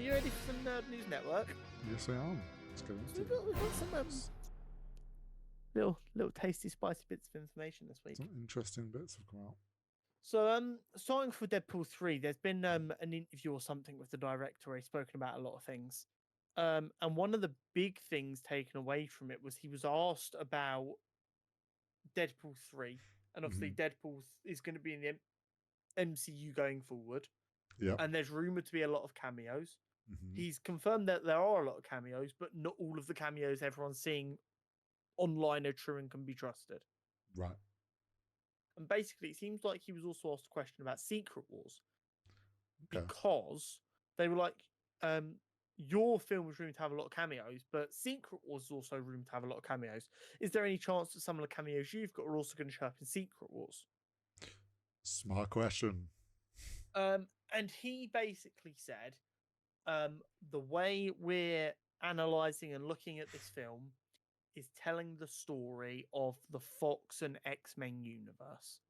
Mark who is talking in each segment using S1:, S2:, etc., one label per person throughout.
S1: you ready for some Nerd News Network?
S2: Yes, I am. Let's go
S1: So
S2: into
S1: we've got some little tasty, spicy bits of information this week.
S2: some interesting bits have come out.
S1: So, starting for Deadpool 3, there's been an interview or something with the director where he's spoken about a lot of things. And one of the big things taken away from it was he was asked about Deadpool 3. And obviously, Deadpool is going to be in the MCU going forward.
S2: Yeah.
S1: And there's rumored to be a lot of cameos.
S2: Mm-hmm.
S1: He's confirmed that there are a lot of cameos, but not all of the cameos everyone's seeing online are true and can be trusted.
S2: Right.
S1: And basically, it seems like he was also asked a question about Secret Wars.
S2: Okay.
S1: Because they were like, your film was rumored to have a lot of cameos, but Secret Wars is also rumored to have a lot of cameos. Is there any chance that some of the cameos you've got are also going to show up in Secret Wars?
S2: Smart question.
S1: And he basically said, the way we're analysing and looking at this film is telling the story of the Fox and X-Men universe.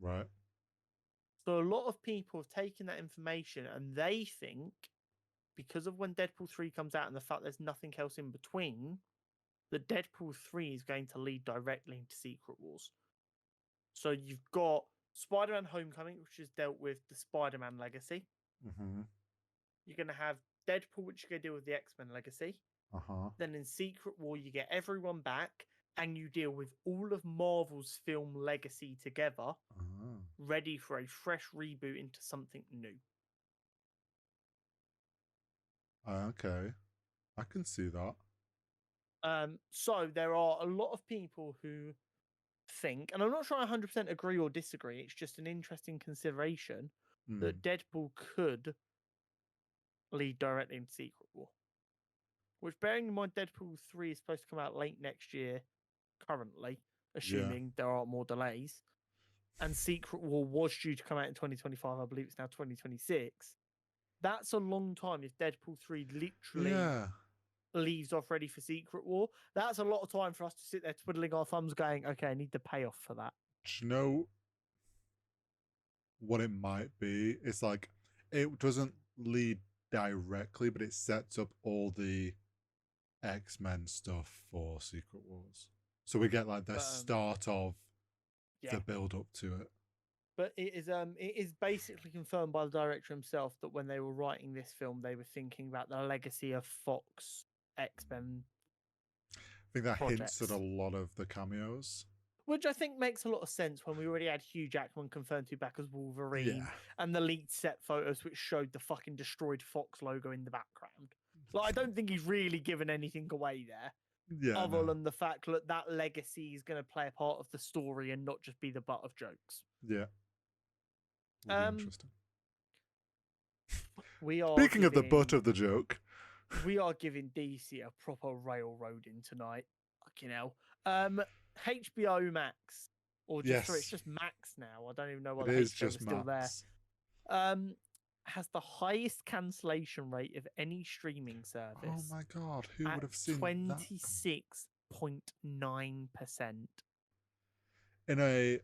S2: Right.
S1: So a lot of people have taken that information and they think, because of when Deadpool 3 comes out and the fact there's nothing else in between, that Deadpool 3 is going to lead directly into Secret Wars. So you've got Spider-Man Homecoming, which has dealt with the Spider-Man legacy.
S2: Mm-hmm.
S1: You're going to have Deadpool, which is going to deal with the X-Men legacy.
S2: Uh-huh.
S1: Then in Secret War, you get everyone back and you deal with all of Marvel's film legacy together, ready for a fresh reboot into something new.
S2: Okay. I can see that.
S1: So there are a lot of people who think, and I'm not sure I 100% agree or disagree, it's just an interesting consideration that Deadpool could lead directly into Secret War. Which, bearing in mind, Deadpool 3 is supposed to come out late next year, currently, assuming there aren't more delays. And Secret War was due to come out in 2025. I believe it's now 2026. That's a long time if Deadpool 3 literally leaves off ready for Secret War. That's a lot of time for us to sit there twiddling our thumbs going, okay, I need the payoff for that.
S2: Do you know what it might be? It's like, it doesn't lead directly, but it sets up all the X-Men stuff for Secret Wars. So we get like the start of the build up to it.
S1: But it is basically confirmed by the director himself that when they were writing this film, they were thinking about the legacy of Fox X-Men.
S2: I think that hints at a lot of the cameos.
S1: Which I think makes a lot of sense when we already had Hugh Jackman confirmed to be back as Wolverine and the leaked set photos which showed the fucking destroyed Fox logo in the background. Like, I don't think he's really given anything away there. Other than the fact that that legacy is going to play a part of the story and not just be the butt of jokes.
S2: Yeah. Interesting.
S1: We are
S2: Speaking of the butt of the joke,
S1: we are giving DC a proper railroading tonight. Fucking hell. HBO Max, or just sorry, it's just Max now. I don't even know what the HBO is still there. Has the highest cancellation rate of any streaming service.
S2: Oh my god, who would have seen
S1: 26.9%.
S2: In a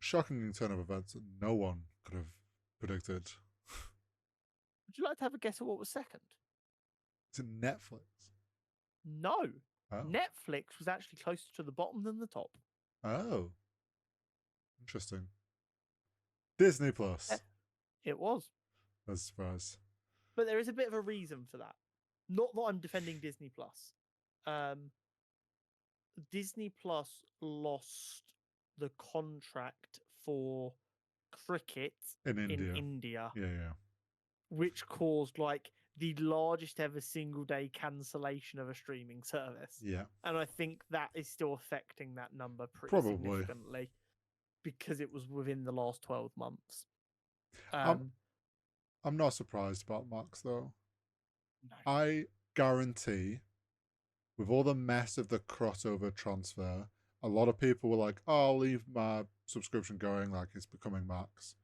S2: shocking turn of events that no one could have predicted.
S1: Would you like to have a guess at what was second?
S2: Is it Netflix?
S1: No. Oh. Netflix was actually closer to the bottom than the top.
S2: Oh. Interesting. Disney Plus.
S1: It was.
S2: I was surprised.
S1: But there is a bit of a reason for that. Not that I'm defending Disney Plus. Disney Plus lost the contract for cricket
S2: in
S1: India.
S2: Yeah.
S1: Which caused like the largest ever single day cancellation of a streaming service.
S2: Yeah.
S1: And I think that is still affecting that number pretty significantly because it was within the last 12 months.
S2: I'm not surprised about Max though.
S1: No.
S2: I guarantee with all the mess of the crossover transfer, a lot of people were like, oh, I'll leave my subscription going like it's becoming Max.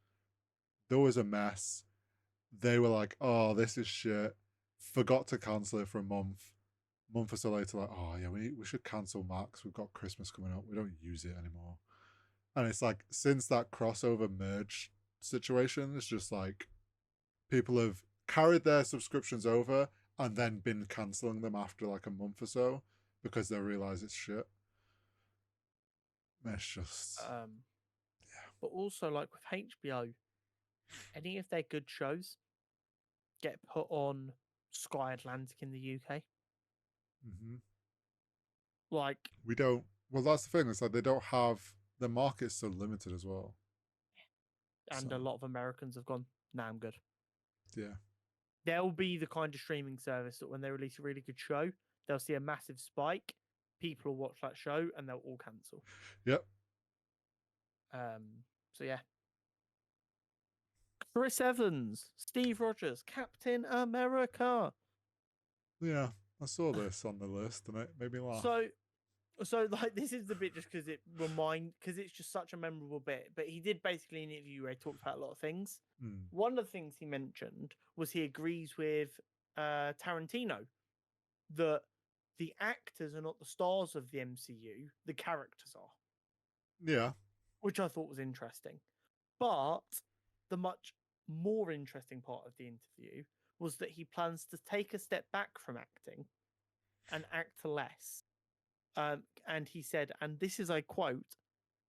S2: There was a mess. They were like, oh, this is shit. Forgot to cancel it for a month. Month or so later, like, oh yeah, we should cancel Max. We've got Christmas coming up. We don't use it anymore. And it's like, since that crossover merge situation, it's just like, people have carried their subscriptions over and then been cancelling them after like a month or so because they realise it's shit. It's just
S1: But also, like with HBO, any of their good shows get put on Sky Atlantic in the UK. Like,
S2: we don't. Well, that's the thing. It's like they don't have the market's so limited as well.
S1: and a lot of Americans have gone, nah, I'm good.
S2: Yeah.
S1: They'll be the kind of streaming service that when they release a really good show, they'll see a massive spike. People will watch that show and they'll all cancel.
S2: Yep.
S1: So yeah. Chris Evans, Steve Rogers, Captain America.
S2: Yeah, I saw this on the list and it made me laugh.
S1: So like this is the bit just because it's just such a memorable bit. But he did basically an interview where he talked about a lot of things. One of the things he mentioned was he agrees with Tarantino that the actors are not the stars of the MCU, the characters are.
S2: Yeah.
S1: Which I thought was interesting. But the much more interesting part of the interview was that he plans to take a step back from acting and act less. And he said, and this is a quote,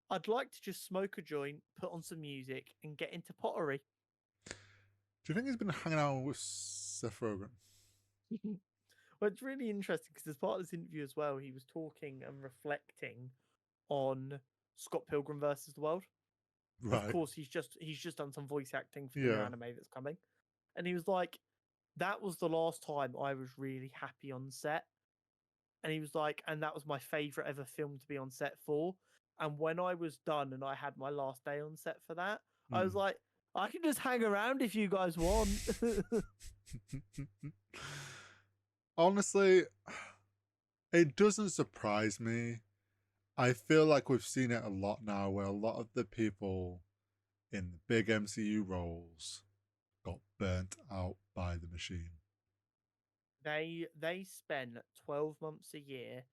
S1: "I'd like to just smoke a joint, put on some music, and get into pottery."
S2: Do you think he's been hanging out with Seth Rogen?
S1: Well, it's really interesting because as part of this interview as well, he was talking and reflecting on Scott Pilgrim versus the World. Right. Of course, he's just done some voice acting for the new anime that's coming, and he was like, "That was the last time I was really happy on set." And he was like, "And that was my favorite ever film to be on set for." And when I was done and I had my last day on set for that, I was like, "I can just hang around if you guys want."
S2: Honestly, it doesn't surprise me. I feel like we've seen it a lot now where a lot of the people in the big MCU roles got burnt out by the machine.
S1: They spend 12 months a year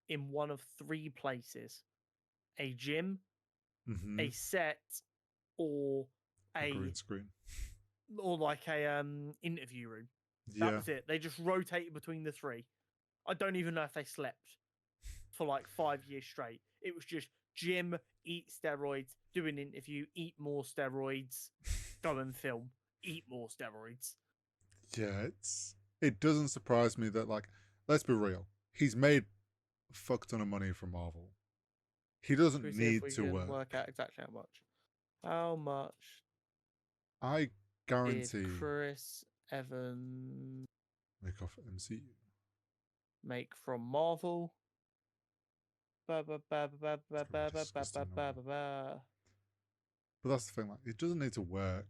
S1: in one of three places: a gym, a set, or a
S2: green screen,
S1: or like a interview room. That was it. They just rotated between the three. I don't even know if they slept for like 5 years straight. It was just gym, eat steroids, do an interview, eat more steroids, go and film, eat more steroids.
S2: Yeah, it doesn't surprise me that, like, let's be real, he's made a fuck ton of money from Marvel. He doesn't need to
S1: work out exactly how much. How much?
S2: I guarantee.
S1: Did Chris Evans
S2: make off MCU?
S1: Make from Marvel? But
S2: that's the thing, like, it doesn't need to work.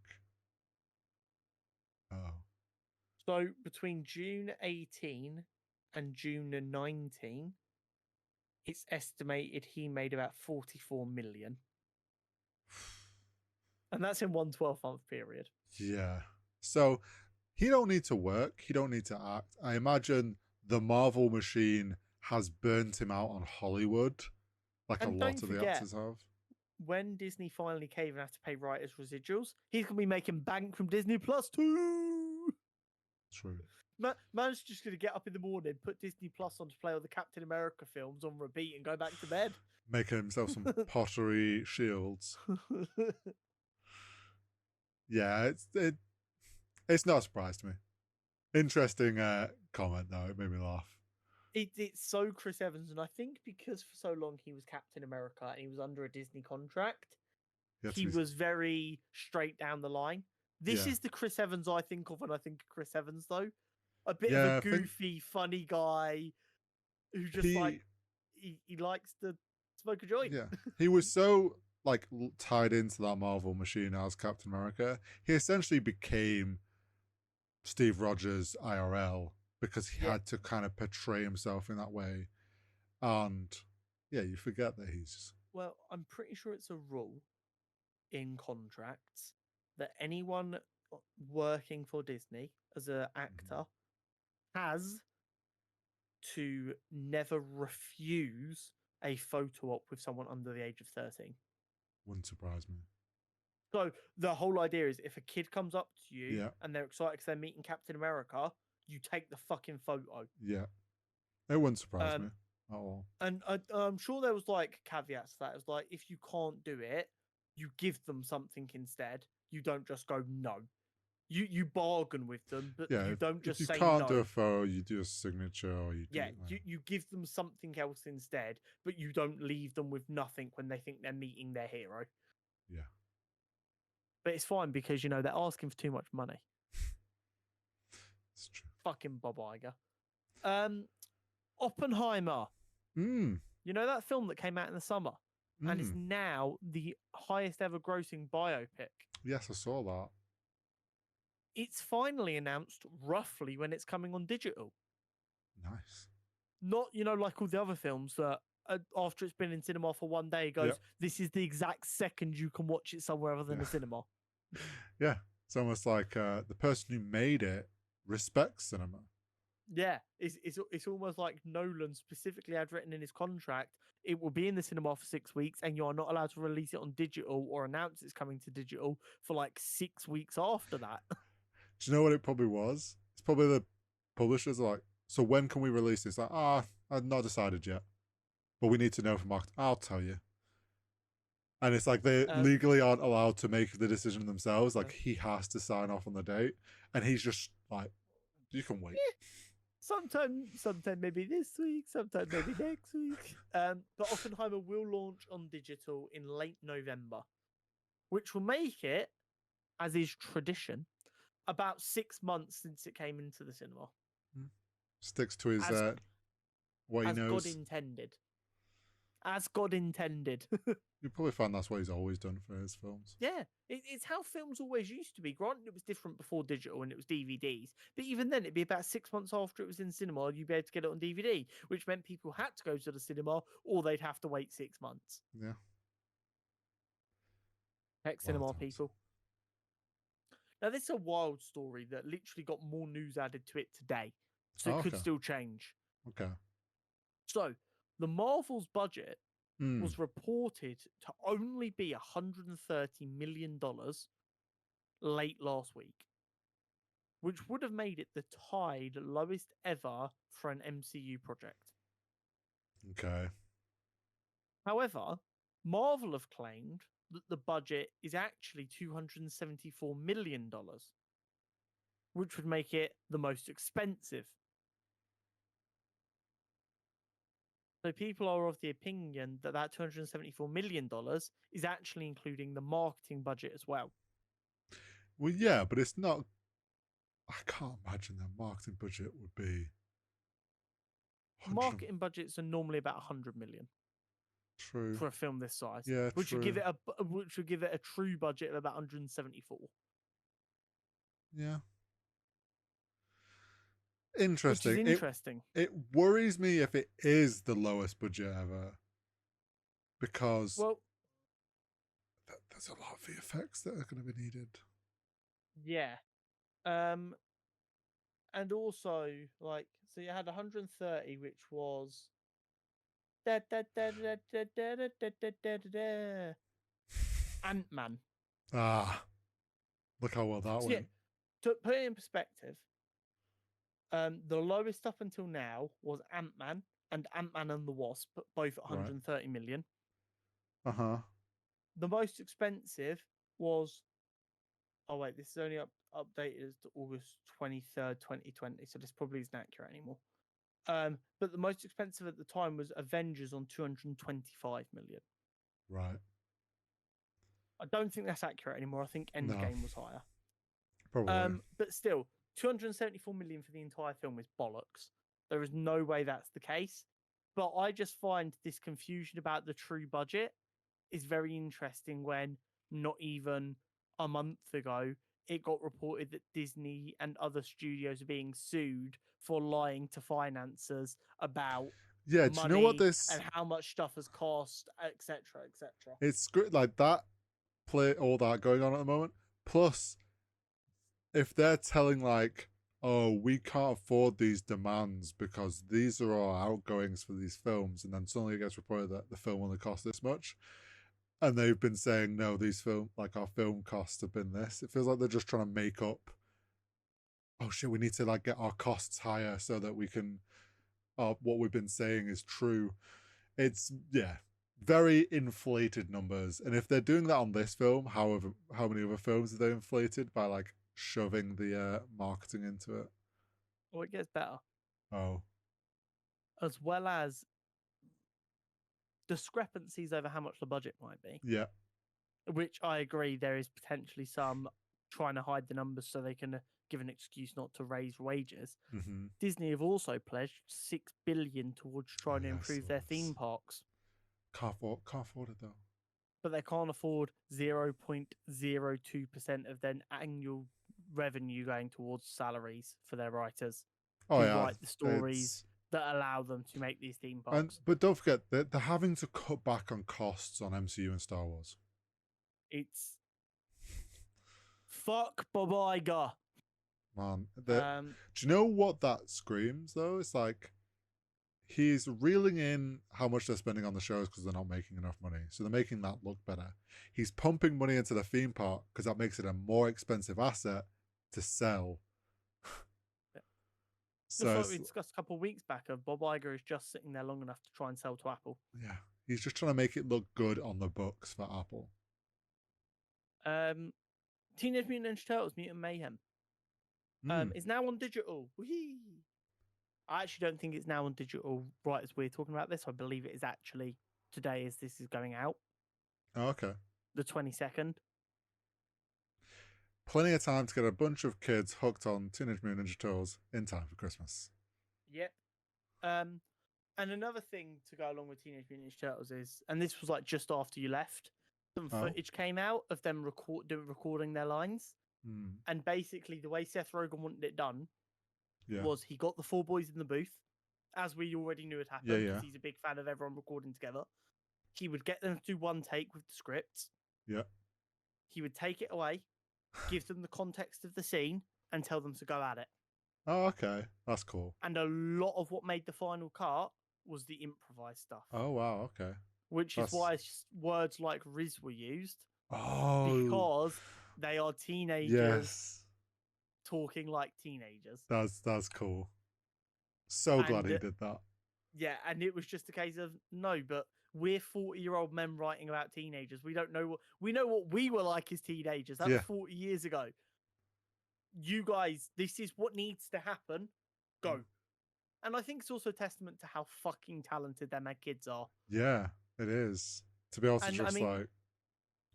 S1: So between June 18 and June 19, it's estimated he made about 44 million. And that's in one 12-month period.
S2: Yeah. So he don't need to work. He don't need to act. I imagine the Marvel machine has burnt him out on Hollywood, like a lot of the actors have.
S1: When Disney finally cave and have to pay writers' residuals, he's going to be making bank from Disney Plus too.
S2: True.
S1: Man's just going to get up in the morning, put Disney Plus on to play all the Captain America films on repeat and go back to bed.
S2: Making himself some pottery shields. Yeah, it's not a surprise to me. Interesting comment, though. It made me laugh.
S1: It's so Chris Evans, and I think because for so long he was Captain America and he was under a Disney contract, he was very straight down the line. This is the Chris Evans I think of when I think of Chris Evans, though. A bit of a goofy, funny guy who just he likes to smoke a joint.
S2: Yeah, he was so like tied into that Marvel machine as Captain America. He essentially became Steve Rogers IRL because he had to kind of portray himself in that way. And yeah, you forget that he's...
S1: Well, I'm pretty sure it's a rule in contracts that anyone working for Disney as an actor has to never refuse a photo op with someone under the age of 13.
S2: Wouldn't surprise me.
S1: So the whole idea is if a kid comes up to you
S2: Yeah.
S1: and they're excited because they're meeting Captain America, you take the fucking photo.
S2: Yeah. It wouldn't surprise me
S1: Um,
S2: at all.
S1: and I'm sure there was like caveats to that. It was like if you can't do it, you give them something instead. You don't just go no. You bargain with them, but
S2: Yeah,
S1: you don't
S2: if
S1: just
S2: you
S1: say
S2: can't do
S1: no.
S2: a photo, you do a signature or you do
S1: Yeah, you give them something else instead, but you don't leave them with nothing when they think they're meeting their hero.
S2: yeah.
S1: But it's fine because they're asking for too much money.
S2: It's true.
S1: Fucking Bob Iger. Oppenheimer.
S2: Mm.
S1: You know that film that came out in the summer and is now the highest ever grossing biopic.
S2: Yes, I saw that.
S1: It's finally announced roughly when it's coming on digital.
S2: Nice.
S1: Not, like all the other films that after it's been in cinema for one day, goes, this is the exact second you can watch it somewhere other than a cinema.
S2: Yeah. It's almost like the person who made it respects cinema.
S1: Yeah. It's almost like Nolan specifically had written in his contract, it will be in the cinema for 6 weeks and you are not allowed to release it on digital or announce it's coming to digital for like 6 weeks after that.
S2: Do you know what it probably was? It's probably the publishers are like, so when can we release this? Like, I've not decided yet. But we need to know from marketing. I'll tell you. And it's like they legally aren't allowed to make the decision themselves. Like he has to sign off on the date. And he's just like, you can wait.
S1: Sometime maybe this week, sometime maybe next week. But Oppenheimer will launch on digital in late November, which will make it, as is tradition, about 6 months since it came into the cinema.
S2: Sticks to his what he knows.
S1: God intended. As God intended.
S2: You probably find that's what he's always done for his films.
S1: Yeah, it's how films always used to be. Granted, it was different before digital and it was DVDs, but even then, it'd be about 6 months after it was in cinema, you'd be able to get it on DVD, which meant people had to go to the cinema or they'd have to wait 6 months.
S2: Yeah.
S1: Heck, cinema people. Now, this is a wild story that literally got more news added to it today, so it could still change.
S2: Okay.
S1: So, the Marvel's budget was reported to only be $130 million late last week, which would have made it the tied lowest ever for an MCU project.
S2: Okay.
S1: However, Marvel have claimed that the budget is actually $274 million, which would make it the most expensive. So people are of the opinion that that $274 million is actually including the marketing budget as well.
S2: Well, yeah, but it's not. I can't imagine their marketing budget would be.
S1: Marketing budgets are normally about 100 million.
S2: True.
S1: For a film this size.
S2: Yeah,
S1: which
S2: true.
S1: Would give it a true budget of about 174.
S2: Yeah. Interesting.
S1: Which is interesting.
S2: It worries me if it is the lowest budget ever. Because there's a lot of VFX that are going to be needed.
S1: Yeah. And also, like, so you had 130, which was Ant-Man.
S2: Look how well that went.
S1: Yeah, to put it in perspective, the lowest up until now was Ant-Man and Ant-Man and the Wasp, both at 130 million. The most expensive was, oh wait, this is only updated as to August 23rd, 2020, so this probably isn't accurate anymore. But the most expensive at the time was Avengers on 225 million.
S2: Right.
S1: I don't think that's accurate anymore. I think Endgame was higher.
S2: Probably.
S1: But still, 274 million for the entire film is bollocks. There is no way that's the case. But I just find this confusion about the true budget is very interesting when not even a month ago, it got reported that Disney and other studios are being sued for lying to financiers about money,
S2: do you know what this
S1: and how much stuff has cost, etc., etc.
S2: It's great, like that all that going on at the moment. Plus, if they're telling like, oh, we can't afford these demands because these are our outgoings for these films, and then suddenly it gets reported that the film only cost this much, And they've been saying, no, our film costs have been this. It feels like they're just trying to make up, oh shit, we need to like get our costs higher so that we can, what we've been saying is true. It's, yeah, very inflated numbers. And if they're doing that on this film, how many other films have they inflated by like shoving the marketing into it?
S1: Well, it gets better.
S2: Oh.
S1: As well as discrepancies over how much the budget might be.
S2: Yeah.
S1: Which I agree, there is potentially some trying to hide the numbers so they can give an excuse not to raise wages.
S2: Mm-hmm.
S1: Disney have also pledged $6 billion towards trying to improve their theme parks.
S2: Can't afford it though.
S1: But they can't afford 0.02% of their annual revenue going towards salaries for their writers who write the stories that allow them to make these theme parks.
S2: But don't forget, they're having to cut back on costs on MCU and Star Wars.
S1: It's fuck Bob Iger.
S2: Man, do you know what that screams though? It's like he's reeling in how much they're spending on the shows because they're not making enough money. So they're making that look better. He's pumping money into the theme park because that makes it a more expensive asset to sell.
S1: So just like we discussed a couple of weeks back of Bob Iger is just sitting there long enough to try and sell to Apple.
S2: Yeah. He's just trying to make it look good on the books for Apple.
S1: Teenage Mutant Ninja Turtles Mutant Mayhem is now on digital. Whee! I actually don't think it's now on digital right as we're talking about this. I believe it is actually today as this is going out.
S2: Oh, okay.
S1: The 22nd.
S2: Plenty of time to get a bunch of kids hooked on Teenage Mutant Ninja Turtles in time for Christmas.
S1: Yep. And another thing to go along with Teenage Mutant Ninja Turtles is, and this was like just after you left, some footage came out of them recording their lines. And basically the way Seth Rogen wanted it done was he got the four boys in the booth, as we already knew had happened because he's a big fan of everyone recording together. He would get them to do one take with the scripts.
S2: Yeah.
S1: He would take it away, give them the context of the scene, and tell them to go at it.
S2: Oh, okay. That's cool.
S1: And a lot of what made the final cut was the improvised stuff.
S2: Oh, wow. Okay.
S1: Which is why words like Riz were used.
S2: Oh.
S1: Because they are teenagers talking like teenagers.
S2: That's cool. So glad he did that.
S1: Yeah, and it was just a case of, no, but we're 40-year-old men writing about teenagers. We don't know we know what we were like as teenagers. That was 40 years ago. You guys, this is what needs to happen. Go. And I think it's also a testament to how fucking talented them kids are.
S2: Yeah, it is. To be able to just like...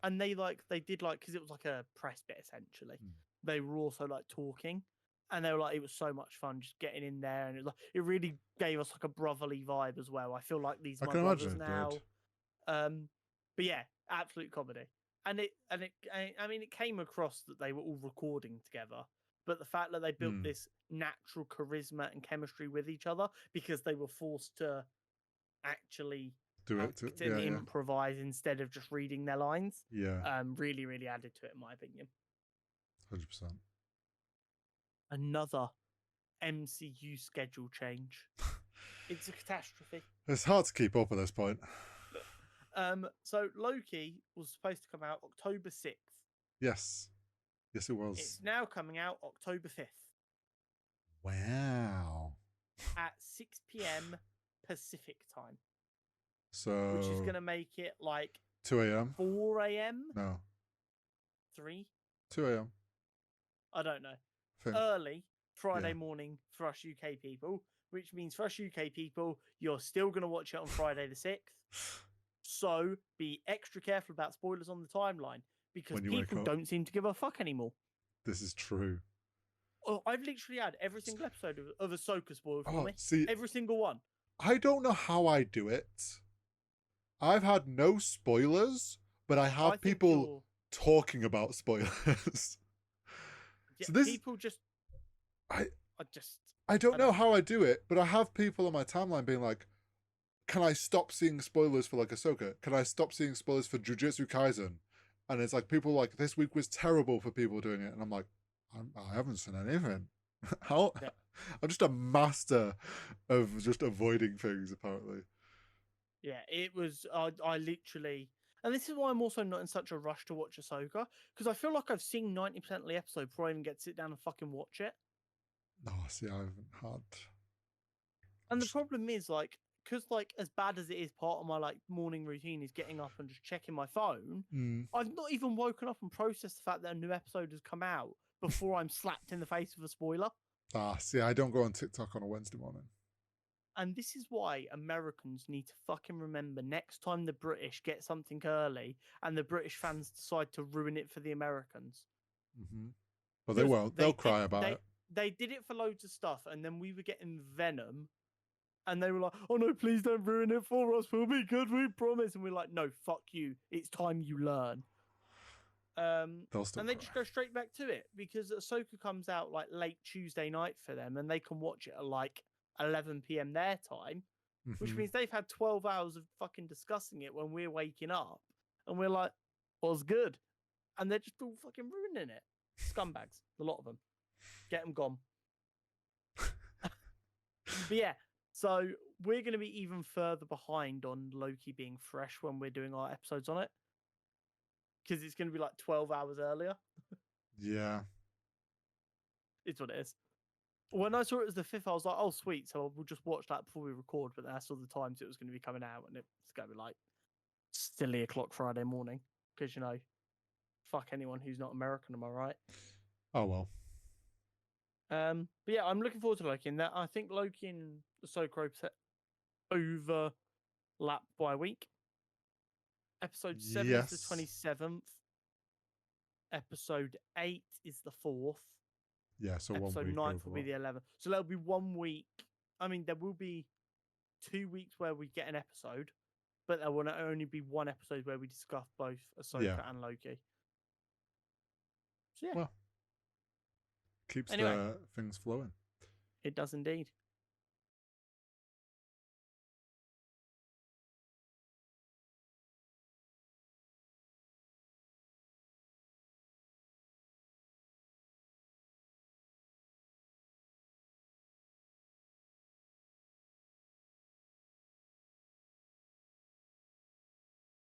S1: And they did because it was like a press bit essentially. They were also like talking, and they were like, it was so much fun just getting in there, and it really gave us like a brotherly vibe as well. I feel like these are my brothers now. But yeah, absolute comedy, and it came across that they were all recording together, but the fact that they built this natural charisma and chemistry with each other because they were forced to actually improvise instead of just reading their lines.
S2: Yeah.
S1: Really, really added to it, in my opinion.
S2: 100%.
S1: Another MCU schedule change. It's a catastrophe.
S2: It's hard to keep up at this point.
S1: So Loki was supposed to come out October 6th.
S2: Yes. Yes, it was.
S1: It's now coming out October 5th.
S2: Wow.
S1: At 6 p.m. Pacific time.
S2: So,
S1: which is going to make it like
S2: 2 a.m.
S1: 4 a.m.
S2: No.
S1: 3.
S2: 2 a.m.
S1: I don't know. Early Friday morning for us UK people, which means for us UK people, you're still going to watch it on Friday the 6th. So be extra careful about spoilers on the timeline because people don't seem to give a fuck anymore.
S2: This is true.
S1: Oh, I've literally had every single episode of Ahsoka spoiled for me.
S2: See,
S1: every single one.
S2: I don't know how I do it. I've had no spoilers, but I have people talking about spoilers.
S1: Yeah, so people just...
S2: I don't know how I do it, but I have people on my timeline being like, can I stop seeing spoilers for like Ahsoka? Can I stop seeing spoilers for Jujutsu Kaisen? And it's like people like, this week was terrible for people doing it. And I'm like, I haven't seen anything. How? Yeah. I'm just a master of just avoiding things, apparently.
S1: Yeah, it was. I literally, And this is why I'm also not in such a rush to watch Ahsoka, because I feel like I've seen 90% of the episode before I even get to sit down and fucking watch it.
S2: No, see, I haven't had.
S1: And the problem is, like, because, like, as bad as it is, part of my, like, morning routine is getting up and just checking my phone. I've not even woken up and processed the fact that a new episode has come out before I'm slapped in the face with a spoiler.
S2: See, I don't go on TikTok on a Wednesday morning.
S1: And this is why Americans need to fucking remember next time the British get something early and the British fans decide to ruin it for the Americans.
S2: But they won't. They'll cry about it.
S1: They did it for loads of stuff, and then we were getting Venom, and they were like, "Oh no, please don't ruin it for us. We'll be good, we promise." And we're like, "No, fuck you. It's time you learn." And they just go straight back to it because Ahsoka comes out like late Tuesday night for them, and they can watch it at like 11 p.m. their time, which means they've had 12 hours of fucking discussing it when we're waking up, and we're like, "Was good," and they're just all fucking ruining it. Scumbags, a lot of them. Get them gone. But yeah, so we're going to be even further behind on Loki being fresh when we're doing our episodes on it, because it's going to be like 12 hours earlier.
S2: Yeah.
S1: It's what it is. When I saw it as the 5th, I was like, "Oh, sweet." So we'll just watch that before we record. But then I saw the times it was going to be coming out, and it's going to be like silly o'clock Friday morning, because, you know, fuck anyone who's not American, am I right?
S2: Oh, well.
S1: But yeah, I'm looking forward to Loki. And that I think Loki and Ahsoka overlap by a week. Episode 7 is the 27th. Episode 8 is the 4th.
S2: Yeah, so
S1: episode
S2: 1 week
S1: 9th will be the 11th. So there'll be 1 week. I mean, there will be 2 weeks where we get an episode, but there will only be 1 episode where we discuss both Ahsoka and Loki. So yeah.
S2: Well, keeps the things flowing.
S1: It does indeed.